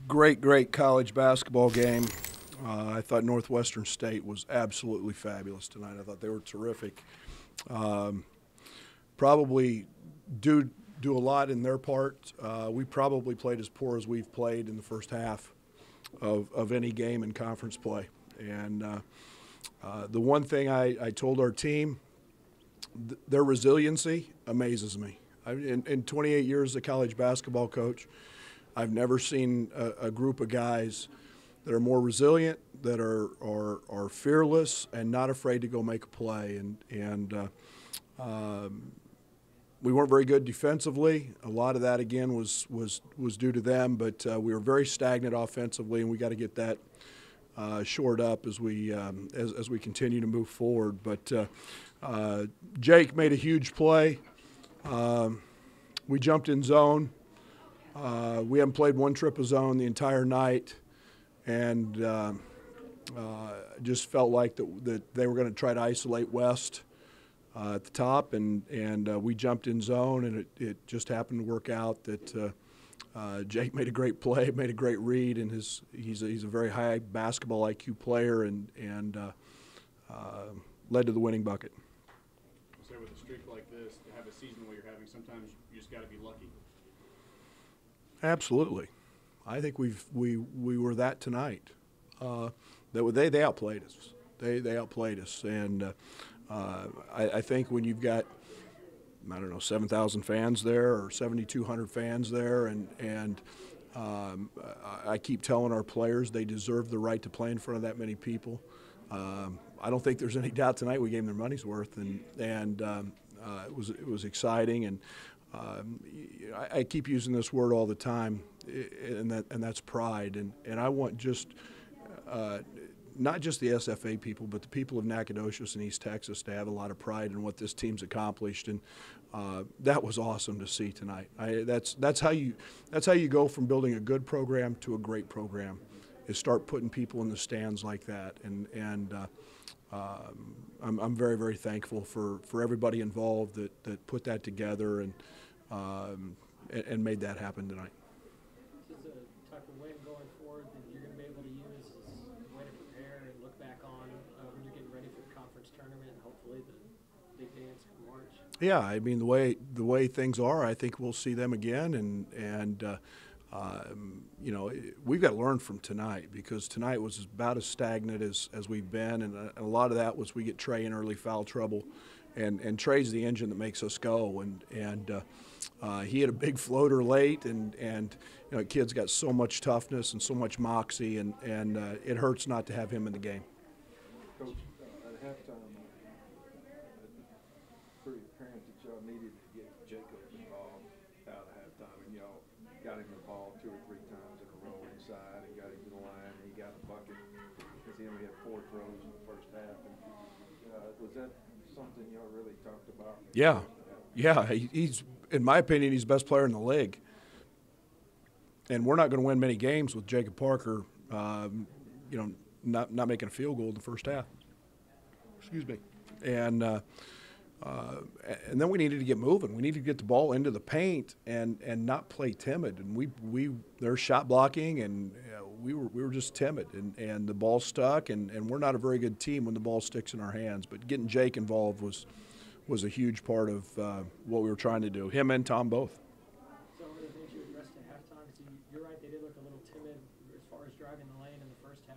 Great college basketball game. I thought Northwestern State was absolutely fabulous tonight. I thought they were terrific. Probably do a lot in their part. We probably played as poor as we've played in the first half of any game in conference play. And the one thing I told our team, their resiliency amazes me. In 28 years as a college basketball coach, I've never seen a group of guys that are more resilient, that are fearless, and not afraid to go make a play. We weren't very good defensively. A lot of that, again, was due to them, but we were very stagnant offensively, and we got to get that shored up as we continue to move forward. But Jake made a huge play. We jumped in zone. We haven't played one trip of zone the entire night, and just felt like that they were going to try to isolate West at the top, and we jumped in zone, and it just happened to work out that Jake made a great play, made a great read, and he's a very high basketball IQ player, and led to the winning bucket. So with a streak like this, to have a season where you're having, sometimes you just got to be lucky. Absolutely, I think we were that tonight. They outplayed us. They outplayed us, and I think when you've got, I don't know, 7,000 fans there or 7,200 fans there, and I keep telling our players they deserve the right to play in front of that many people. I don't think there's any doubt tonight we gave them their money's worth, and it was exciting. And I keep using this word all the time, and that's pride. And I want just not just the SFA people, but the people of Nacogdoches and East Texas to have a lot of pride in what this team's accomplished, and that was awesome to see tonight. That's how you go from building a good program to a great program, is start putting people in the stands like that, and I'm very thankful for everybody involved that put that together and made that happen tonight. This is a type of win going forward that you're going to be able to use as a way to prepare and look back on when you're getting ready for the conference tournament and hopefully the big dance in March. Yeah, I mean, the way things are, I think we'll see them again, and you know, we've got to learn from tonight, because tonight was about as stagnant as we've been, and a lot of that was we get Trey in early foul trouble, and Trey's the engine that makes us go, and he had a big floater late, and you know, kid's got so much toughness and so much moxie, and it hurts not to have him in the game. Coach, at halftime, pretty apparent that y'all needed to get Jacob involved out of halftime, and y'all got him the ball 2 or 3 times in a row inside, and got him to the line, and he got a bucket because he only had 4 throws in the first half. And was that something y'all really talked about? Yeah, he's, in my opinion, he's the best player in the league. And we're not going to win many games with Jacob Parker, you know, not making a field goal in the first half. Excuse me. And then we needed to get moving. We needed to get the ball into the paint and not play timid. And there's shot blocking, and we were just timid. And the ball stuck. And we're not a very good team when the ball sticks in our hands. But getting Jake involved was a huge part of what we were trying to do. Him and Tom both. So one of the things you addressed at halftime, you're right, they did look a little timid as far as driving the lane in the first half.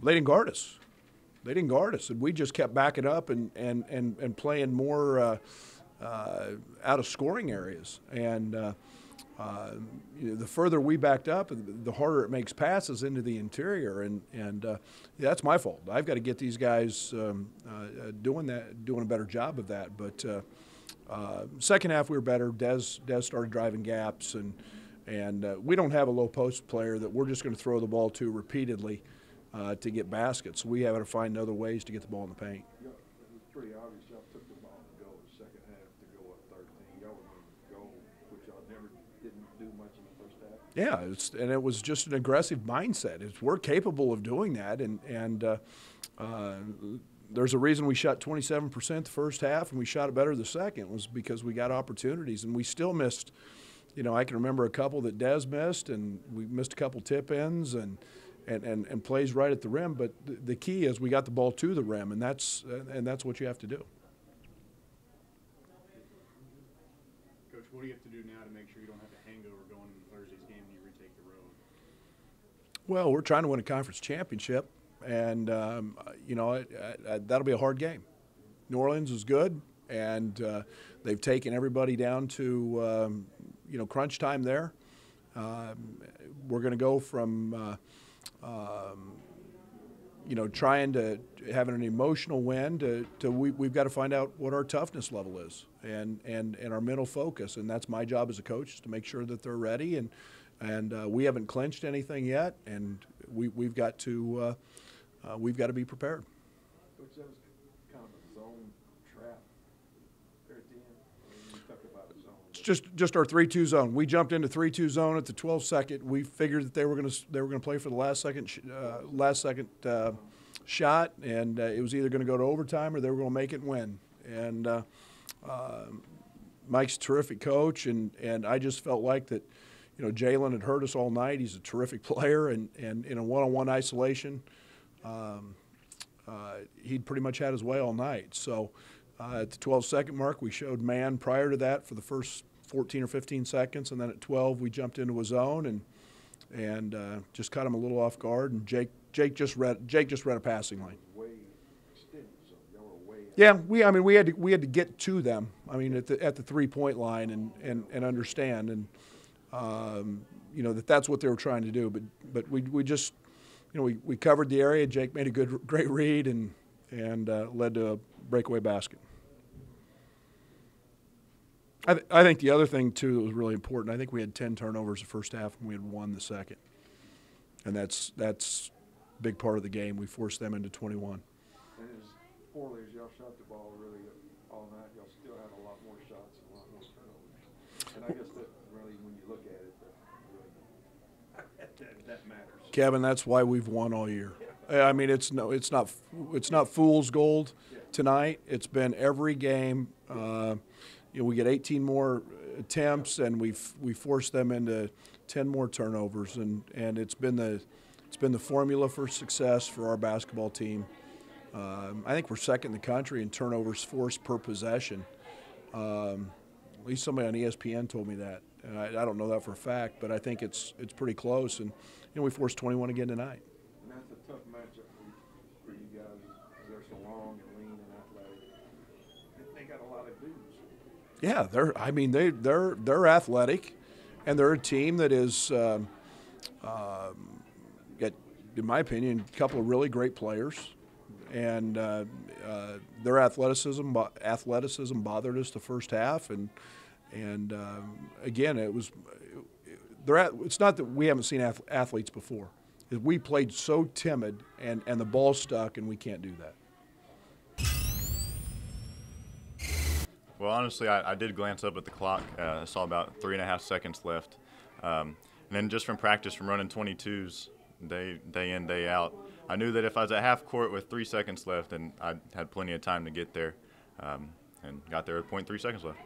They didn't guard us. And we just kept backing up and playing more out of scoring areas. And you know, the further we backed up, the harder it makes passes into the interior. And that's my fault. I've got to get these guys doing a better job of that. But second half we were better. Des started driving gaps, and we don't have a low post player that we're just going to throw the ball to repeatedly to get baskets. We have to find other ways to get the ball in the paint. Yeah, it was pretty obvious y'all took the ball to go the second half to go up 13. Y'all were going to go, which y'all never didn't do much in the first half. Yeah, and it was just an aggressive mindset. We're capable of doing that, and there's a reason we shot 27% the first half and we shot it better the second, was because we got opportunities, and we still missed you know, I can remember a couple that Dez missed, and we missed a couple tip-ins and plays right at the rim. But the key is we got the ball to the rim, and that's what you have to do. Coach, what do you have to do now to make sure you don't have a hangover going into Thursday's game when you retake the road? Well, we're trying to win a conference championship, and you know, that'll be a hard game. New Orleans is good, and they've taken everybody down to you know, crunch time there. We're going to go from you know, trying to having an emotional win to we've got to find out what our toughness level is and our mental focus, and that's my job as a coach, is to make sure that they're ready, and we haven't clinched anything yet, and we've got to be prepared. Which that was kind of a zone trap there at the end. I mean, you talk about a zone. It's just our 3-2 zone. We jumped into 3-2 zone at the 12-second. We figured that they were going to play for the last second shot, and it was either going to go to overtime or they were going to make it and win. And Mike's a terrific coach, and I just felt like that. You know, Jalen had hurt us all night. He's a terrific player, and in a one-on-one isolation, he'd pretty much had his way all night. So at the 12-second mark, we showed man prior to that for the first 14 or 15 seconds, and then at 12 we jumped into a zone and just caught him a little off guard. And Jake just read a passing lane. Way extended, so y'all were way out. Yeah, I mean we had to get to them. I mean at the 3-point line and understand and. You know, that's what they were trying to do, but we just, you know, we covered the area. Jake made a great read and led to a breakaway basket. I think the other thing too that was really important. I think we had 10 turnovers the first half and we had 1 the second, and that's a big part of the game. We forced them into 21. And as poorly as y'all shot the ball really all night, y'all still had a lot more shots and a lot more turnovers. And I guess that really, when you look at it, that matters. Kevin, that's why we've won all year. I mean, it's not fool's gold tonight. It's been every game. You know, we get 18 more attempts, and we force them into 10 more turnovers, and it's been the formula for success for our basketball team. I think we're second in the country in turnovers forced per possession. At least somebody on ESPN told me that. And I don't know that for a fact, but I think it's pretty close. And you know, we forced 21 again tonight. And that's a tough matchup for you guys. They're so long and lean and athletic. They got a lot of dudes. Yeah, they're athletic, and they're a team that is, got, in my opinion, a couple of really great players. And their athleticism bothered us the first half, and again, it's not that we haven't seen athletes before. We played so timid, and the ball stuck, and we can't do that. Well, honestly, I did glance up at the clock. I saw about 3.5 seconds left. And then just from practice, from running 22s day in, day out, I knew that if I was at half court with 3 seconds left, and I had plenty of time to get there, and got there with 0.3 seconds left.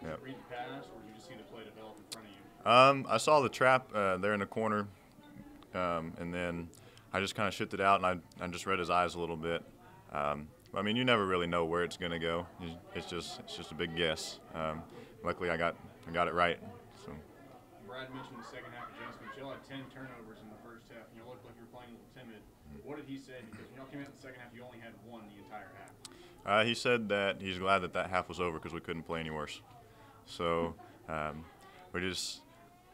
Yep. Read the pass, or did you just see the play develop in front of you? I saw the trap there in the corner, and then I just kind of shifted out, and I just read his eyes a little bit. I mean, you never really know where it's going to go. It's just a big guess. Luckily, I got it right. So. Brad mentioned the second half adjustments. Y'all had 10 turnovers in the first half, and you looked like you were playing a little timid. What did he say? Because when y'all came out in the second half, you only had 1 the entire half. He said that he's glad that half was over because we couldn't play any worse. So we just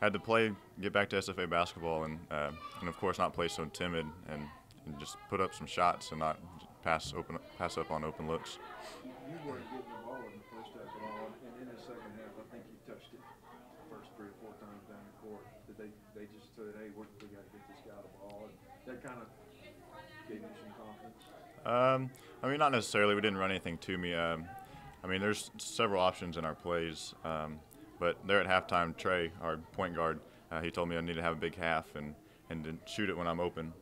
had to get back to SFA basketball, and of course not play so timid and just put up some shots and not pass up on open looks. You weren't getting the ball in the first half at all, and in the second half, I think you touched it the first 3 or 4 times down the court. Did they just said, hey, we got to get this guy the ball, and that kind of gave you some confidence? I mean, not necessarily. We didn't run anything to me. I mean, there's several options in our plays, but there at halftime, Trey, our point guard, he told me I need to have a big half and to shoot it when I'm open.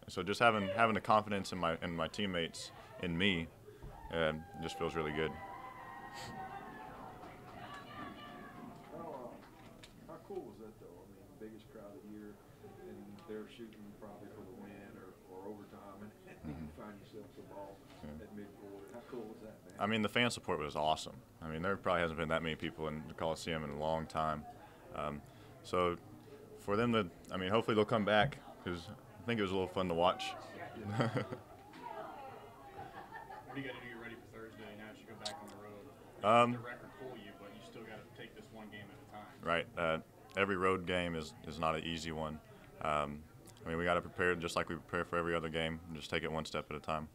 So just having the confidence in my teammates, in me, just feels really good. How cool was that though? I mean, biggest crowd of the year, and they're shooting probably for the win or overtime, and you find yourself the ball at midcourt. How cool was that, man? I mean, the fan support was awesome. I mean, there probably hasn't been that many people in the Coliseum in a long time. So for them to, I mean, hopefully they'll come back, because I think it was a little fun to watch. What do you got to do? Get ready for Thursday now as you go back on the road. The record pull you, but you still got to take this one game at a time. Right. Every road game is not an easy one. I mean, we got to prepare just like we prepare for every other game, and just take it one step at a time.